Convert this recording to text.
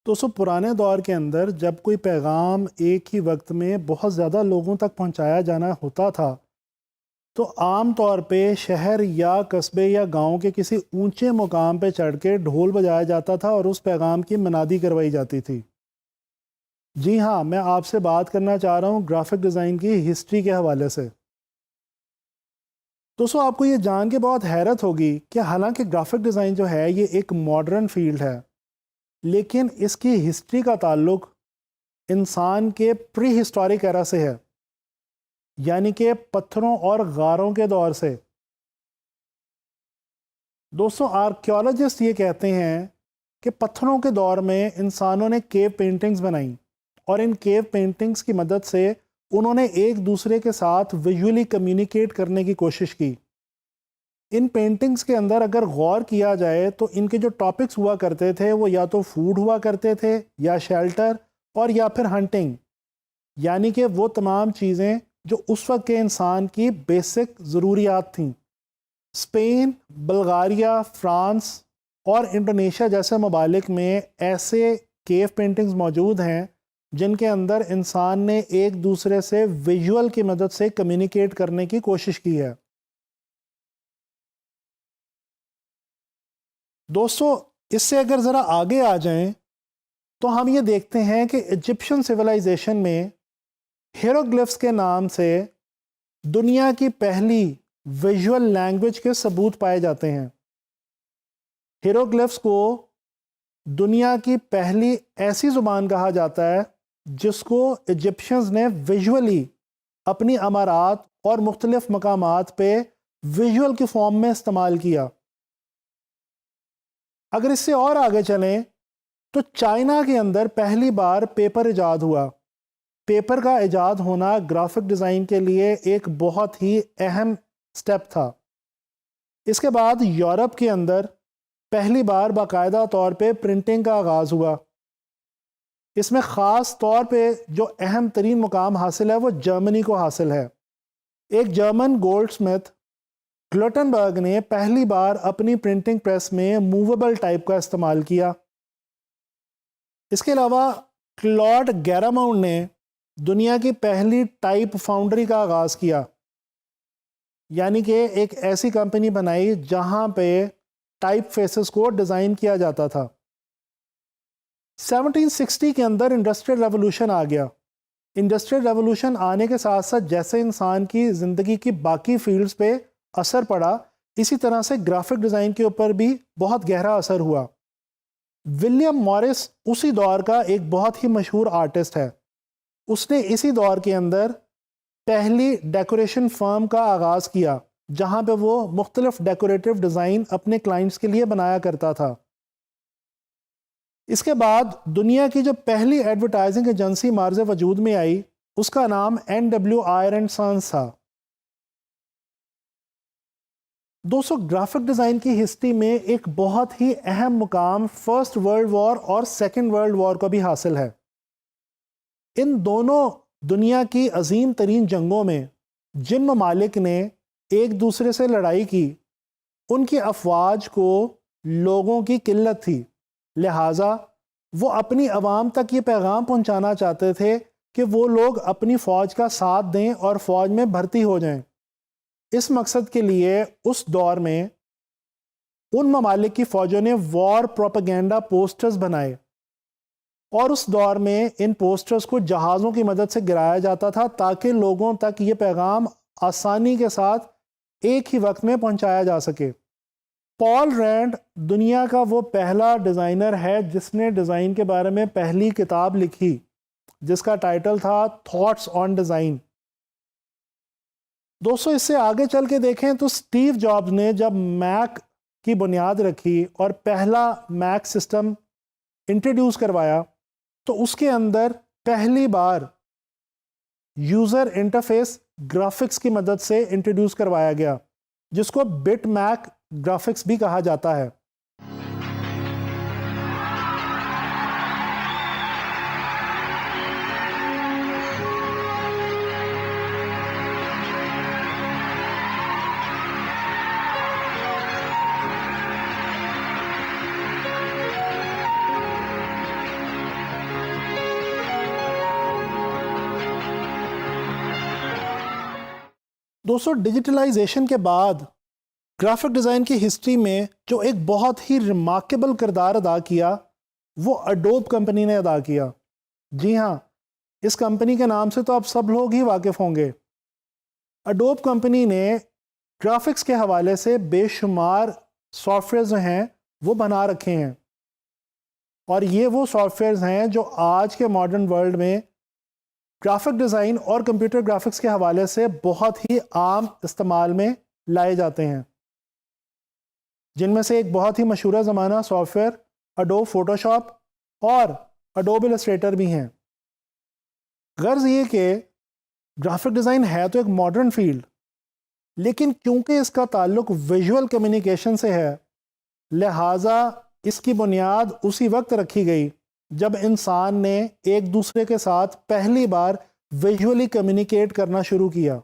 दोस्तों, पुराने दौर के अंदर जब कोई पैगाम एक ही वक्त में बहुत ज़्यादा लोगों तक पहुंचाया जाना होता था, तो आम तौर पे शहर या कस्बे या गांव के किसी ऊंचे मुकाम पे चढ़ के ढोल बजाया जाता था और उस पैगाम की मनादी करवाई जाती थी। जी हाँ, मैं आपसे बात करना चाह रहा हूँ ग्राफिक डिज़ाइन की हिस्ट्री के हवाले से। दोस्तों, आपको ये जान के बहुत हैरत होगी कि हालांकि ग्राफिक डिज़ाइन जो है ये एक मॉडर्न फील्ड है, लेकिन इसकी हिस्ट्री का ताल्लुक इंसान के प्री हिस्टोरिक एरा से है, यानी कि पत्थरों और गारों के दौर से। दोस्तों, आर्कियोलॉजिस्ट ये कहते हैं कि पत्थरों के दौर में इंसानों ने केव पेंटिंग्स बनाई और इन केव पेंटिंग्स की मदद से उन्होंने एक दूसरे के साथ विजुअली कम्युनिकेट करने की कोशिश की। इन पेंटिंग्स के अंदर अगर गौर किया जाए तो इनके जो टॉपिक्स हुआ करते थे वो या तो फूड हुआ करते थे, या शेल्टर, और या फिर हंटिंग, यानी कि वो तमाम चीज़ें जो उस वक्त के इंसान की बेसिक ज़रूरियात थीं। स्पेन, बल्गारिया, फ्रांस और इंडोनेशिया जैसे ममालिक में ऐसे केव पेंटिंग्स मौजूद हैं जिनके अंदर इंसान ने एक दूसरे से विजुअल की मदद से कम्युनिकेट करने की कोशिश की है। दोस्तों, इससे अगर ज़रा आगे आ जाएं तो हम ये देखते हैं कि इजिप्शियन सिविलाइजेशन में हियरोग्लिफ्स के नाम से दुनिया की पहली विजुअल लैंग्वेज के सबूत पाए जाते हैं। हियरोग्लिफ्स को दुनिया की पहली ऐसी ज़ुबान कहा जाता है जिसको इजिप्शियंस ने विजुअली अपनी अमारात और मुख्तलिफ मकामात पे विजुअल की फॉर्म में इस्तेमाल किया। अगर इससे और आगे चलें तो चाइना के अंदर पहली बार पेपर इजाद हुआ। पेपर का इजाद होना ग्राफिक डिज़ाइन के लिए एक बहुत ही अहम स्टेप था। इसके बाद यूरोप के अंदर पहली बार बाकायदा तौर पे प्रिंटिंग का आगाज़ हुआ। इसमें ख़ास तौर पे जो अहम तरीन मुकाम हासिल है वो जर्मनी को हासिल है। एक जर्मन गोल्डस्मिथ ग्लटनबर्ग ने पहली बार अपनी प्रिंटिंग प्रेस में मूवेबल टाइप का इस्तेमाल किया। इसके अलावा क्लॉड गैरामाउंट ने दुनिया की पहली टाइप फाउंड्री का आगाज़ किया, यानी कि एक ऐसी कंपनी बनाई जहां पे टाइप फेसेस को डिज़ाइन किया जाता था। 1760 के अंदर इंडस्ट्रियल रेवोल्यूशन आ गया। इंडस्ट्रियल रेवोल्यूशन आने के साथ साथ जैसे इंसान की ज़िंदगी की बाकी फील्ड्स पे असर पड़ा, इसी तरह से ग्राफिक डिज़ाइन के ऊपर भी बहुत गहरा असर हुआ। विलियम मॉरिस उसी दौर का एक बहुत ही मशहूर आर्टिस्ट है। उसने इसी दौर के अंदर पहली डेकोरेशन फर्म का आगाज़ किया जहां पे वो मुख्तलिफ डेकोरेटिव डिज़ाइन अपने क्लाइंट्स के लिए बनाया करता था। इसके बाद दुनिया की जो पहली एडवर्टाइजिंग एजेंसी मार्ज़ वजूद में आई उसका नाम NW आयर एंड सन्स था। दोस्तों, ग्राफिक डिज़ाइन की हिस्ट्री में एक बहुत ही अहम मुकाम फर्स्ट वर्ल्ड वॉर और सेकेंड वर्ल्ड वॉर को भी हासिल है। इन दोनों दुनिया की अजीम तरीन जंगों में जिन ममालिक ने एक दूसरे से लड़ाई की, उनकी अफवाज को लोगों की किल्लत थी, लिहाजा वो अपनी आवाम तक ये पैगाम पहुंचाना चाहते थे कि वो लोग अपनी फ़ौज का साथ दें और फ़ौज में भर्ती हो जाएं। इस मकसद के लिए उस दौर में उन ममालिक की फ़ौजों ने वॉर प्रोपेगेंडा पोस्टर्स बनाए और उस दौर में इन पोस्टर्स को जहाज़ों की मदद से गिराया जाता था ताकि लोगों तक ये पैगाम आसानी के साथ एक ही वक्त में पहुंचाया जा सके। पॉल रैंड दुनिया का वो पहला डिज़ाइनर है जिसने डिज़ाइन के बारे में पहली किताब लिखी जिसका टाइटल था थॉट्स ऑन डिज़ाइन। दोस्तों, इससे आगे चल के देखें तो स्टीव जॉब्स ने जब मैक की बुनियाद रखी और पहला मैक सिस्टम इंट्रोड्यूस करवाया तो उसके अंदर पहली बार यूज़र इंटरफेस ग्राफिक्स की मदद से इंट्रोड्यूस करवाया गया, जिसको बिटमैप ग्राफिक्स भी कहा जाता है। दोस्तों, डिजिटलाइजेशन के बाद ग्राफिक डिज़ाइन की हिस्ट्री में जो एक बहुत ही रिमार्केबल किरदार अदा किया, वो अडोब कंपनी ने अदा किया। जी हाँ, इस कंपनी के नाम से तो आप सब लोग ही वाकिफ़ होंगे। अडोब कंपनी ने ग्राफिक्स के हवाले से बेशुमार सॉफ्टवेयर जो हैं वो बना रखे हैं, और ये वो सॉफ्टवेयर्स हैं जो आज के मॉडर्न वर्ल्ड में ग्राफिक डिज़ाइन और कंप्यूटर ग्राफिक्स के हवाले से बहुत ही आम इस्तेमाल में लाए जाते हैं, जिनमें से एक बहुत ही मशहूर ज़माना सॉफ्टवेयर अडोब फोटोशॉप और अडोब इलस्ट्रेटर भी हैं। गर्ज़ ये कि ग्राफिक डिज़ाइन है तो एक मॉडर्न फील्ड, लेकिन क्योंकि इसका ताल्लुक विजुअल कम्युनिकेशन से है, लिहाजा इसकी बुनियाद उसी वक्त रखी गई जब इंसान ने एक दूसरे के साथ पहली बार विजुअली कम्युनिकेट करना शुरू किया।